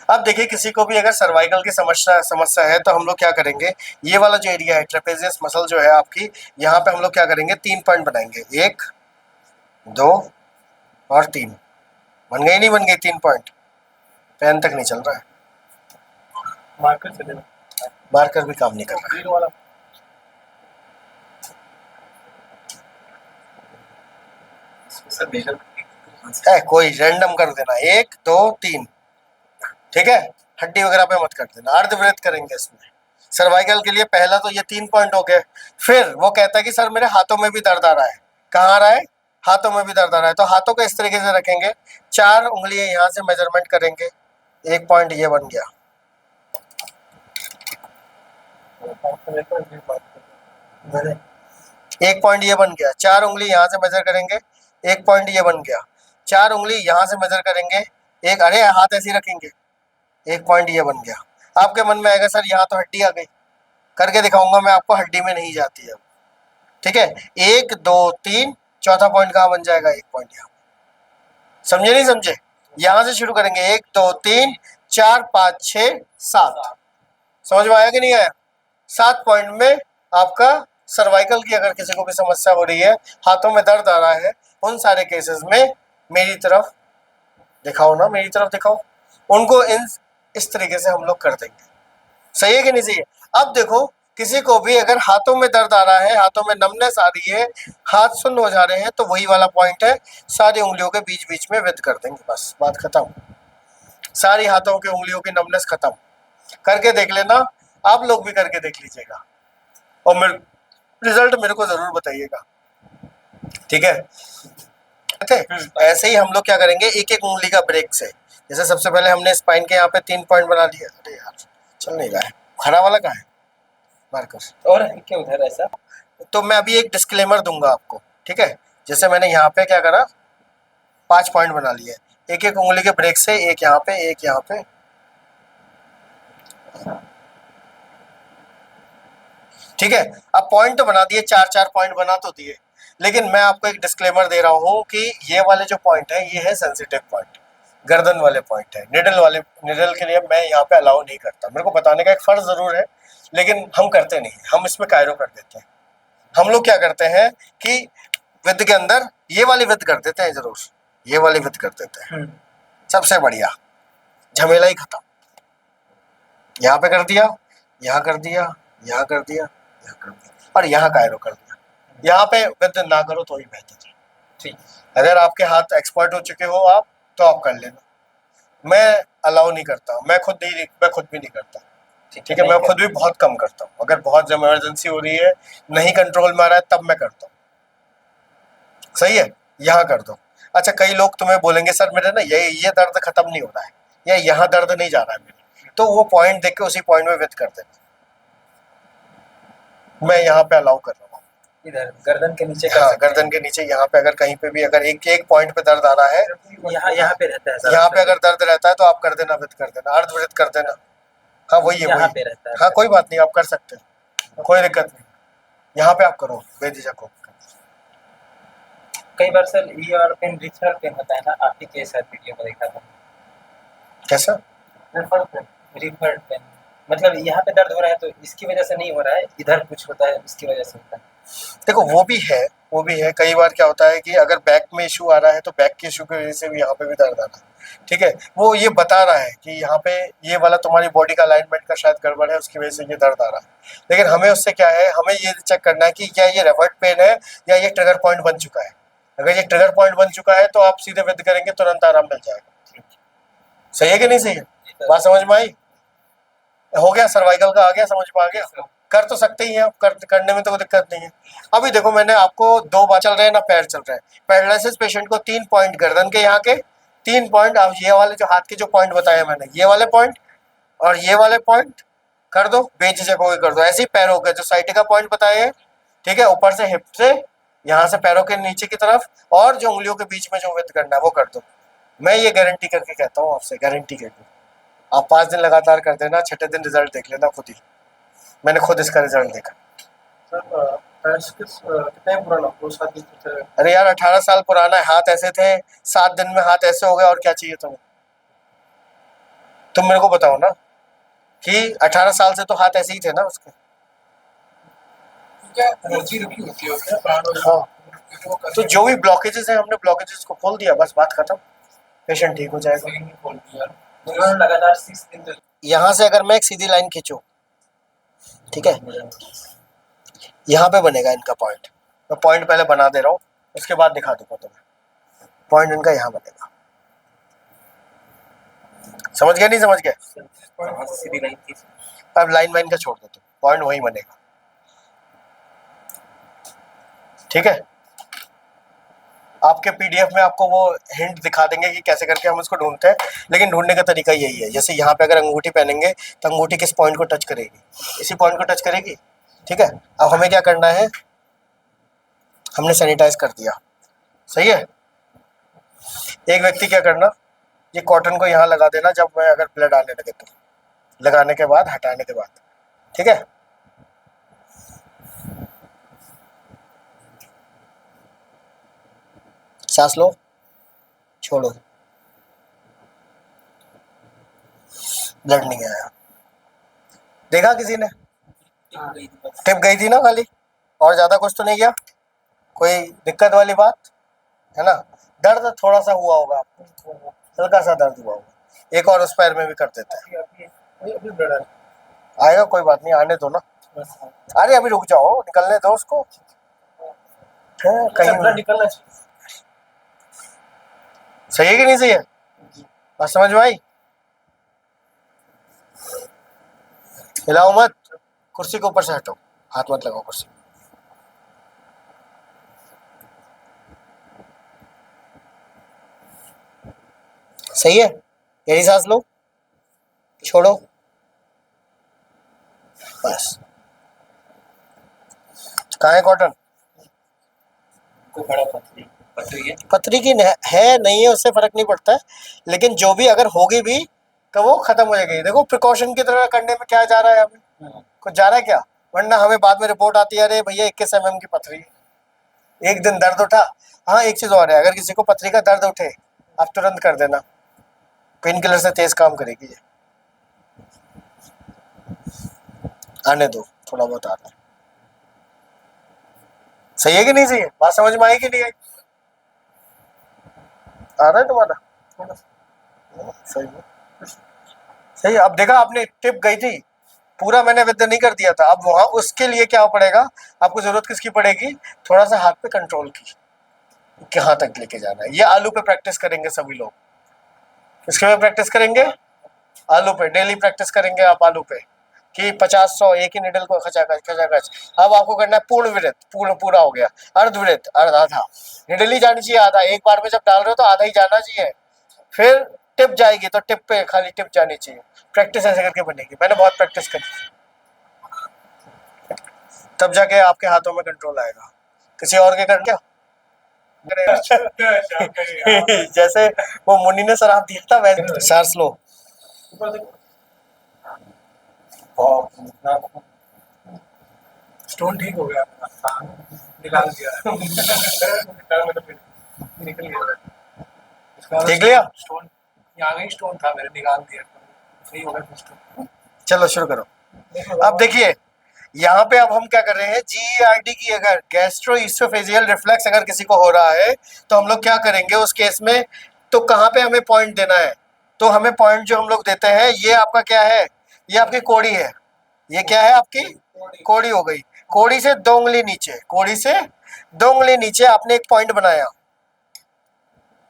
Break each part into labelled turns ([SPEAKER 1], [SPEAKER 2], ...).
[SPEAKER 1] अब देखिए किसी को भी अगर सर्वाइकल की समस्या समस्या है तो हम लोग क्या करेंगे, ये वाला जो एरिया है ट्रेपेजियस मसल जो है आपकी, यहाँ पे हम लोग क्या करेंगे 3 पॉइंट बनाएंगे, 1 2 और 3। बन गई नहीं बन गई 3 पॉइंट? पेन तक नहीं चल रहा है,
[SPEAKER 2] मार्कर से देना,
[SPEAKER 1] मार्कर भी काम नहीं कर रहा
[SPEAKER 2] ग्रीन वाला
[SPEAKER 1] है। कोई रैंडम कर देना, 1 2 3, ठीक है, हड्डी वगैरह पे मत कर देना, अर्धवृत्त करेंगे इसमें। सर्वाइकल के लिए पहला तो ये 3 पॉइंट हो गए। फिर वो कहता है कि सर मेरे हाथों में भी दर्द आ रहा है। कहाँ आ रहा है? हाथों में भी दर्द आ रहा है। तो हाथों को इस तरीके से रखेंगे, 4 उंगलियां यहाँ से मेजरमेंट करेंगे, 1 पॉइंट ये बन गया, एक पॉइंट ये बन गया। 4 उंगली यहाँ से मेजर करेंगे, 1 पॉइंट ये बन गया। 4 उंगली यहाँ से मेजर करेंगे, एक, अरे हाथ ऐसे ही रखेंगे, 1 पॉइंट ये बन गया। आपके मन में आएगा सर यहाँ तो हड्डी आ गई, करके दिखाऊंगा मैं आपको, हड्डी में नहीं जाती है, ठीक है। 1 2 3, चौथा पॉइंट कहाँ बन जाएगा? 1 पॉइंट यहाँ। समझे नहीं समझे? यहाँ से शुरू करेंगे, 1 2 3 4 5 6 7। समझ में आया कि नहीं आया? 7 पॉइंट में आपका सर्वाइकल की अगर किसी को भी समस्या हो रही है, हाथों में दर्द आ रहा है, उन सारे केसेस में मेरी तरफ दिखाओ ना, मेरी तरफ दिखाओ, उनको इस तरीके से हम लोग कर देंगे। सही है कि नहीं सही है? अब देखो किसी को भी अगर हाथों में दर्द आ रहा है, हाथों में नमनेस आ रही है, हाथ सुन्न हो जा रहे हैं, तो वही वाला पॉइंट है, सारी उंगलियों के बीच बीच में विद कर देंगे, बस बात खत्म। सारी हाथों की उंगलियों की नमनेस खत्म। करके देख लेना, आप लोग भी करके देख लीजिएगा और मेरे रिजल्ट मेरे को जरूर बताइएगा, ठीक है? ऐसे ही हम लोग क्या करेंगे, एक एक उंगली का ब्रेक से, जैसे सबसे पहले हमने स्पाइन के यहाँ पे 3 पॉइंट बना लिया। अरे यार चल नहीं रहा है, खड़ा वाला कहाँ है मार्कर?
[SPEAKER 2] और क्या उधर ऐसा?
[SPEAKER 1] तो मैं अभी एक डिस्क्लेमर दूंगा आपको, ठीक है? जैसे मैंने यहाँ पे क्या करा, 5 पॉइंट बना लिए, एक एक उंगली के ब्रेक से, एक यहाँ पे एक यहाँ पे, ठीक है। अब पॉइंट तो बना दिए, 4 पॉइंट बना तो दिए, लेकिन मैं आपको एक डिस्क्लेमर दे रहा हूँ कि ये वाले जो पॉइंट है ये है सेंसिटिव पॉइंट, गर्दन वाले पॉइंट है। निडल के लिए मैं यहाँ पे अलाउ नहीं करता, मेरे को बताने का एक फर्ज जरूर है, लेकिन हम करते नहीं, हम इसमें कायरो कर देते हैं। हम लोग क्या करते हैं कि विद के अंदर ये वाली विद कर देते हैं, जरूर ये वाली विद कर देते हैं, सबसे बढ़िया, झमेला ही खत्म। यहाँ पे कर दिया, यहाँ कर दिया, यहाँ कर दिया, यहाँ कर दिया, और यहाँ कायरो कर दिया। यहाँ पे विद ना करो तो ही बेहतर है, ठीक। अगर आपके हाथ एक्सपर्ट हो चुके हो आप, तो आप कर लेना। मैं अलाउ नहीं करता, मैं खुद भी नहीं करता, ठीक है। मैं खुद भी बहुत कम करता हूँ, अगर बहुत इमरजेंसी हो रही है, नहीं कंट्रोल में आ रहा है, तब मैं करता हूँ। सही है, यहाँ कर दो। अच्छा, कई लोग तुम्हें बोलेंगे सर मेरे ना ये दर्द खत्म नहीं हो रहा है, या यहाँ दर्द नहीं जा रहा है मेरे, तो वो पॉइंट देख के उसी पॉइंट में विद कर देना। मैं यहाँ पे अलाउ कर रहा हूँ,
[SPEAKER 2] इधर गर्दन के नीचे
[SPEAKER 1] हाँ, गर्दन के नीचे, यहाँ पे अगर कहीं पे भी अगर एक पॉइंट पे दर्द आ रहा है,
[SPEAKER 2] यहाँ पे रहता है,
[SPEAKER 1] यहाँ पे अगर दर्द रहता है तो आप कर देना, विद कर देना, अर्धवृत्त कर देना। हाँ वही है,
[SPEAKER 2] यहाँ
[SPEAKER 1] वही
[SPEAKER 2] पे रहता है।
[SPEAKER 1] हाँ, कोई बात नहीं, आप कर सकते हैं, कोई दिक्कत नहीं, यहाँ पे आप करो बेझिझक हो।
[SPEAKER 2] कई बार सर ये और पेन रिफर पेन होता है ना, आपके के साथ वीडियो में देखा था।
[SPEAKER 1] कैसा?
[SPEAKER 2] रिफर पेन मतलब यहाँ पे दर्द हो रहा है तो इसकी वजह से नहीं हो रहा है, इधर कुछ होता है उसकी वजह से होता है।
[SPEAKER 1] देखो वो भी है। कई बार क्या होता है कि अगर बैक में इशू आ रहा है तो बैक के इशू की वजह से भी यहाँ पे भी दर्द आ रहा है, ठीक है। वो ये बता रहा है कि यहाँ पे ये वाला तुम्हारी बॉडी का अलाइनमेंट का शायद गड़बड़ है, उसकी वजह से ये दर्द आ रहा है। लेकिन हमें उससे क्या है, हमें ये चेक करना है कि क्या ये रेवर्ट पेन है या ये ट्रिगर पॉइंट बन चुका है। अगर ये ट्रिगर पॉइंट बन चुका है तो आप सीधे विद करेंगे, तुरंत आराम मिल जाएगा। सही है कि नहीं सही है? बात समझ में आई? हो गया, सर्वाइकल का आ गया, समझ में आ गया। कर तो सकते ही हैं, करने में तो कोई दिक्कत नहीं है। अभी देखो मैंने आपको 2 बार चल रहे हैं ना, पैर चल रहे हैं। पैरालिसिस पेशेंट को 3 पॉइंट गर्दन के यहाँ के, 3 पॉइंट अब ये वाले जो हाथ के जो पॉइंट बताए मैंने, ये वाले पॉइंट और ये वाले पॉइंट कर दो, बेझिझक होकर कर दो। ऐसे ही पैरों के जो साइटिका पॉइंट बताए हैं, ठीक है, ऊपर से हिप से, यहाँ से पैरों के नीचे की तरफ, और जो उंगलियों के बीच में जो विद करना है वो कर दो। मैं ये गारंटी करके कहता हूँ आपसे, गारंटी करके, आप 5 दिन लगातार कर देना, छठे दिन रिजल्ट देख लेना खुद ही। मैंने खुद इसका रिजल्ट देखा।
[SPEAKER 2] कितना पुराना? 2 साल?
[SPEAKER 1] अरे यार 18 साल पुराना है, हाथ ऐसे थे, 7 दिन में हाथ ऐसे हो गए, और क्या चाहिए तुम्हें? तुम मेरे को बताओ ना कि 18 साल से तो हाथ ऐसे ही थे ना उसके।
[SPEAKER 3] क्या एनर्जी रुकी होती है उसमें प्राण और
[SPEAKER 1] हाँ,
[SPEAKER 3] तो वो
[SPEAKER 1] तो जो भी ब्लॉकेजेस है हमने ब्लॉकेजेस को खोल दिया, बस बात खत्म, पेशेंट ठीक हो जाएगा।
[SPEAKER 3] सही नहीं खोल दिया।
[SPEAKER 2] उन्होंने लगातार 6 दिन तक
[SPEAKER 1] यहाँ से अगर मैं एक सीधी लाइन खींचूं, ठीक है, यहाँ पे बनेगा इनका पॉइंट। मैं पॉइंट पहले बना दे रहा हूँ, उसके बाद दिखा दूंगा तुम्हें। पॉइंट इनका यहाँ बनेगा, समझ गए नहीं समझ गए?
[SPEAKER 2] वहाँ से सीधी लाइन थी।
[SPEAKER 1] अब लाइन वाइन का छोड़ दो, तुम पॉइंट वहीं बनेगा, ठीक है। आपके पीडीएफ में आपको वो हिंट दिखा देंगे कि कैसे करके हम उसको ढूंढते हैं, लेकिन ढूंढने का तरीका यही है। जैसे यहाँ पे अगर अंगूठी पहनेंगे तो अंगूठी किस पॉइंट को टच करेगी? इसी पॉइंट को टच करेगी, ठीक है। अब हमें क्या करना है, हमने सैनिटाइज कर दिया, सही है। एक व्यक्ति क्या करना, ये कॉटन को यहाँ लगा देना जब मैं अगर ब्लड आने लगे तो, लगाने के बाद हटाने के बाद, ठीक है। सांस लो, छोड़ो, ब्लड नहीं आया। देखा किसी ने? टिप गई थी ना खाली, और ज्यादा कुछ तो नहीं गया। कोई दिक्कत वाली बात है ना? दर्द थोड़ा सा हुआ होगा आपको, हल्का सा दर्द हुआ होगा। एक और उस पैर में भी कर देते हैं,
[SPEAKER 3] अभी ब्लड
[SPEAKER 1] आएगा, कोई बात नहीं, आने दो ना। अरे अभी रुक जाओ, निकलने दो उसको। कहीं
[SPEAKER 2] ब्लड निकलना चाहिए।
[SPEAKER 1] सही है कि नहीं सही है? बात समझ में आई? हिलाओ मत, कुर्सी के ऊपर से हटो, हाथ मत लगाओ कुर्सी। सही है, यही सांस लो, छोड़ो, बस। कहाँ है कॉटन?
[SPEAKER 2] कोई बड़ा पथरी है।
[SPEAKER 1] पथरी की है नहीं है, उससे फर्क नहीं पड़ता है, लेकिन जो भी अगर होगी भी तो वो खत्म हो जाएगी। देखो प्रिकॉशन की तरह करने में क्या जा रहा है, हमें कुछ जा रहा है क्या? वरना हमें बाद में रिपोर्ट आती है, अरे भैया 21 mm की पथरी, एक दिन दर्द उठा। हाँ, एक चीज और है, अगर किसी को पथरी का दर्द उठे, आप तुरंत कर देना, पेन किलर से तेज काम करेगी ये। आने दो, थोड़ा बहुत आना। सही है कि नहीं सही है? बात समझ में आई कि नहीं आई? आ रहा है तुम्हारा? सही है, सही है। अब देखा आपने, टिप गई थी, पूरा मैंने विद्या नहीं कर दिया था। अब वहां उसके लिए क्या पड़ेगा आपको, जरूरत किसकी पड़ेगी? थोड़ा सा हाथ पे कंट्रोल की, कहाँ तक लेके जाना है। ये आलू पे प्रैक्टिस करेंगे सभी लोग। इसके में प्रैक्टिस करेंगे आलू पे, डेली प्रैक्टिस करेंगे आप आलू पे कि 50-100 एक ही निडल को खचाखच खचाखच। अब आपको करना है पूर्ण वृत्त, पूर्ण पूरा हो गया, अर्धवृत्त आधा, निडल ही जानी चाहिए आधा। एक बार में जब डाल रहे हो तो आधा ही जाना चाहिए, फिर टिप जाएगी तो टिप पे खाली टिप जानी चाहिए। प्रैक्टिस ऐसे करके बनेगी, मैंने बहुत प्रैक्टिस करी, तब जाके आपके हाथों में कंट्रोल आएगा। किसी और के कर क्या जैसे वो मुनि ने शराब दिया था वैसे सांस लो।
[SPEAKER 3] स्टोन ठीक हो गया, निकाल दिया। निकल गया।
[SPEAKER 1] देख लिया?
[SPEAKER 3] स्टोन यहाँ ही स्टोन था, मेरे निकाल दिया, सही हो गया स्टोन।
[SPEAKER 1] चलो शुरू करो। अब देखिए यहाँ पे अब हम क्या कर रहे हैं, जीईआरडी की अगर गैस्ट्रोइसोफेजियल रिफ्लक्स अगर किसी को हो रहा है तो हम लोग क्या करेंगे उस केस में, तो कहाँ पे हमें पॉइंट देना है? तो हमें पॉइंट जो हम लोग देते हैं, ये आपका क्या है, ये आपकी कोड़ी है। ये क्या है आपकी कोड़ी हो गई। कोड़ी से 2 उंगली नीचे, कोड़ी से 2 उंगली नीचे आपने एक पॉइंट बनाया,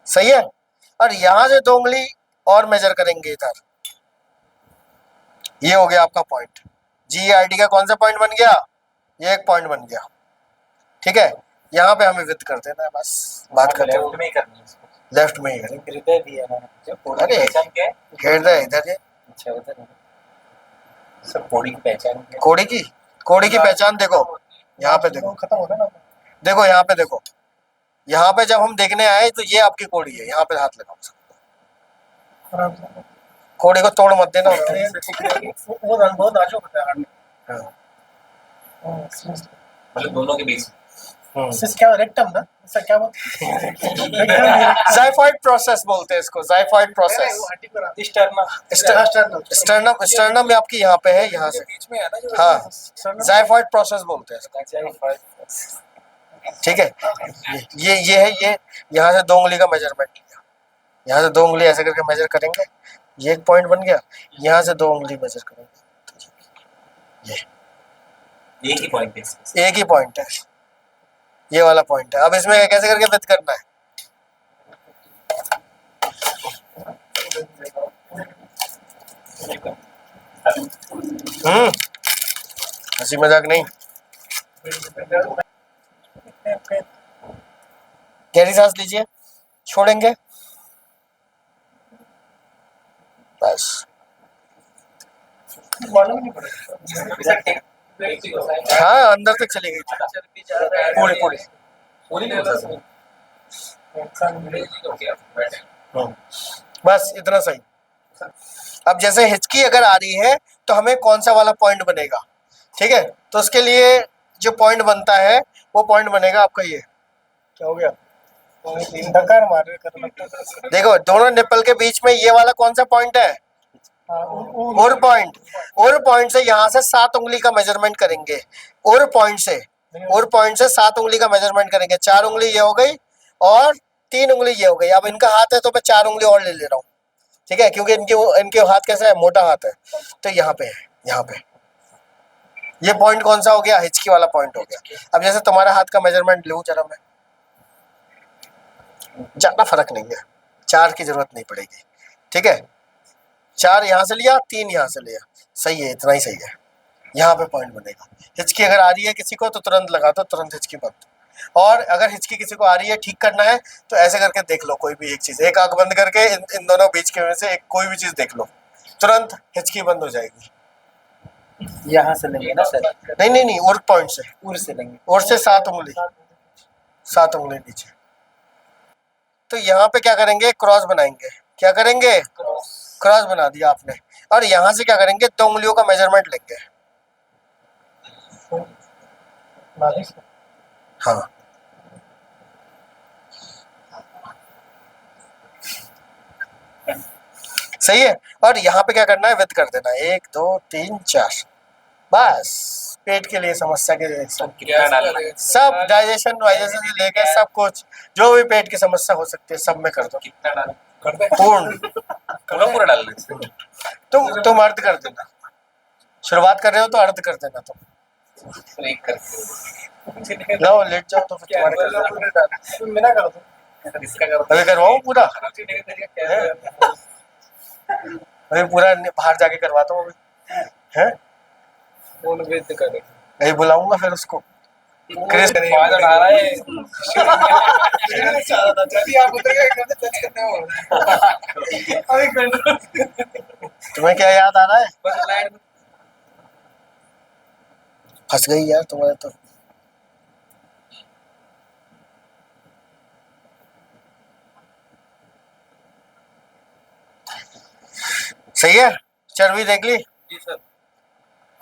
[SPEAKER 1] सही है। और यहां से 2 उंगली और मेजर करेंगे इधर, ये हो गया आपका पॉइंट। जीईआरडी का कौन सा पॉइंट बन गया? ये एक पॉइंट बन गया, ठीक है। यहाँ पे हमें विद कर देना है, बस बात करते हैं।
[SPEAKER 2] लेफ्ट में ही करना है इसको।
[SPEAKER 1] लेफ्ट में ही करें।
[SPEAKER 2] हृदय भी है ना, जो कोड़ी
[SPEAKER 1] अरे,
[SPEAKER 2] की पहचान क्या है?
[SPEAKER 1] हृदय इधर है।
[SPEAKER 2] अच्छा उधर है। सब कोड़ी की पहचान क्या है?
[SPEAKER 1] कोड़ी की पहचान देखो, यहाँ पे देखो,
[SPEAKER 3] खत्म हो गया ना।
[SPEAKER 1] देखो यहाँ पे देखो, यहाँ पे जब हम देखने आए तो ये आपकी कोड़ी है, यहाँ पे हाथ लगाओ सब। कोड़ी को तोड़ मत देना।
[SPEAKER 3] वो बहुत नाजुक होता है।
[SPEAKER 1] हाँ।
[SPEAKER 2] मतलब दोनों के बीच।
[SPEAKER 3] इससे क्या रेक्टम ना, इससे क्या बोलते
[SPEAKER 1] जाइफॉइड प्रोसेस बोलते हैं इसको, जाइफॉइड प्रोसेस।
[SPEAKER 2] स्टर्नम।
[SPEAKER 1] स्टर्नम, स्टर्नम में आपकी यहाँ पे है, यहाँ से
[SPEAKER 3] बीच में है ना जो
[SPEAKER 1] हाँ, जाइफॉइड प्रोसेस बोलते हैं इसको। ठीक है, ये है, ये यहाँ से 2 उंगली का मेजरमेंट लिया, यहाँ से 2 उंगली ऐसे करके मेजर करेंगे, ये एक पॉइंट बन गया, यहाँ से 2 उंगली मेजर करेंगे, ये
[SPEAKER 2] एक ही पॉइंट है।
[SPEAKER 1] एक ही पॉइंट है, ये वाला पॉइंट है। अब इसमें कैसे करके विद करना है, हंसी मजाक नहीं, गहरी सांस लीजिए, छोड़ेंगे, बस।
[SPEAKER 3] मालूम नहीं पड़ेगा।
[SPEAKER 1] हाँ, अंदर तक चली गई थी पूरी पूरी। बस इतना सही। अब जैसे हिचकी अगर आ रही है तो हमें कौन सा वाला पॉइंट बनेगा, ठीक है, तो उसके लिए जो पॉइंट बनता है वो पॉइंट बनेगा आपका ये, क्या हो गया,
[SPEAKER 3] धक्का मार रहे कर।
[SPEAKER 1] देखो दोनों निप्पल के बीच में ये वाला कौन सा पॉइंट है, और पॉइंट, और पॉइंट से यहाँ से 7 उंगली का मेजरमेंट करेंगे, और पॉइंट से, और पॉइंट से 7 उंगली का मेजरमेंट करेंगे। 4 उंगली ये हो गई और 3 उंगली ये हो गई। अब इनका हाथ है तो मैं 4 उंगली और ले ले रहा हूँ, ठीक है, क्योंकि इनके हाथ कैसा है, मोटा हाथ है, तो यहाँ पे है, यहाँ पे ये पॉइंट कौन सा हो गया, हिचकी वाला पॉइंट हो गया। अब जैसे तुम्हारा हाथ का मेजरमेंट लूँ जरा मैं, ज्यादा फर्क नहीं है, 4 की जरूरत नहीं पड़ेगी, ठीक है, 4 यहाँ से लिया, 3 यहाँ से लिया, सही है, इतना ही सही है, यहाँ पे पॉइंट बनेगा। हिचकी अगर आ रही है किसी को तो तुरंत लगा दो, तुरंत हिचकी बंद। और अगर हिचकी किसी को आ रही है, ठीक करना है, तो ऐसे करके देख लो कोई भी एक चीज, एक आंख बंद करके इन दोनों बीच के में से एक कोई भी चीज देख लो, तुरंत हिचकी बंद हो जाएगी।
[SPEAKER 2] यहाँ से लेंगे ना सर?
[SPEAKER 1] नहीं नहीं नहीं, और पॉइंट से,
[SPEAKER 2] पूरे से लेंगे।
[SPEAKER 1] और से 7 उंगली, 7 उंगली नीचे। तो यहाँ पे क्या करेंगे, क्रॉस बनाएंगे, क्या करेंगे, क्रॉस बना दिया आपने। और यहाँ से क्या करेंगे, 2 उंगलियों का मेजरमेंट लेंगे, हाँ, सही है। और यहाँ पे क्या करना है, विद कर देना, 1 2 3 4, बस। पेट के लिए समस्या के लिए सब डाइजेशन वाइजेशन से लेकर सब कुछ, जो भी पेट की समस्या हो सकती है सब में कर दो,
[SPEAKER 3] कितना डाल कर दे
[SPEAKER 1] पूर्ण,
[SPEAKER 3] पूरा डाल दे।
[SPEAKER 1] तुम अर्ध कर देना, शुरुआत कर रहे हो तो अर्ध कर देना तुम,
[SPEAKER 3] एक कर
[SPEAKER 1] लो लेट जाओ तो फिर तुम्हारे कर दो।
[SPEAKER 3] मैं ना कर दूं, इसका कर
[SPEAKER 1] अभी करवाऊं पूरा, अभी पूरा बाहर जाके करवाता हूँ अभी, है
[SPEAKER 3] फोन वेद कर
[SPEAKER 1] अभी बुलाऊंगा फिर उसको, क्रिस
[SPEAKER 3] आवाज आ रहा है। जल्दी आप उतर के एकदम से टच करने हो। अभी कर
[SPEAKER 1] तुम्हें क्या याद आ रहा है,
[SPEAKER 3] बस लाइन
[SPEAKER 1] फंस गई यार तुम्हारे तो। सही है, चर्बी देख ली,
[SPEAKER 3] जी सर।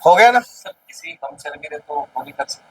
[SPEAKER 1] हो गया ना।
[SPEAKER 3] सर किसी हम चल के तो वो भी कर सकते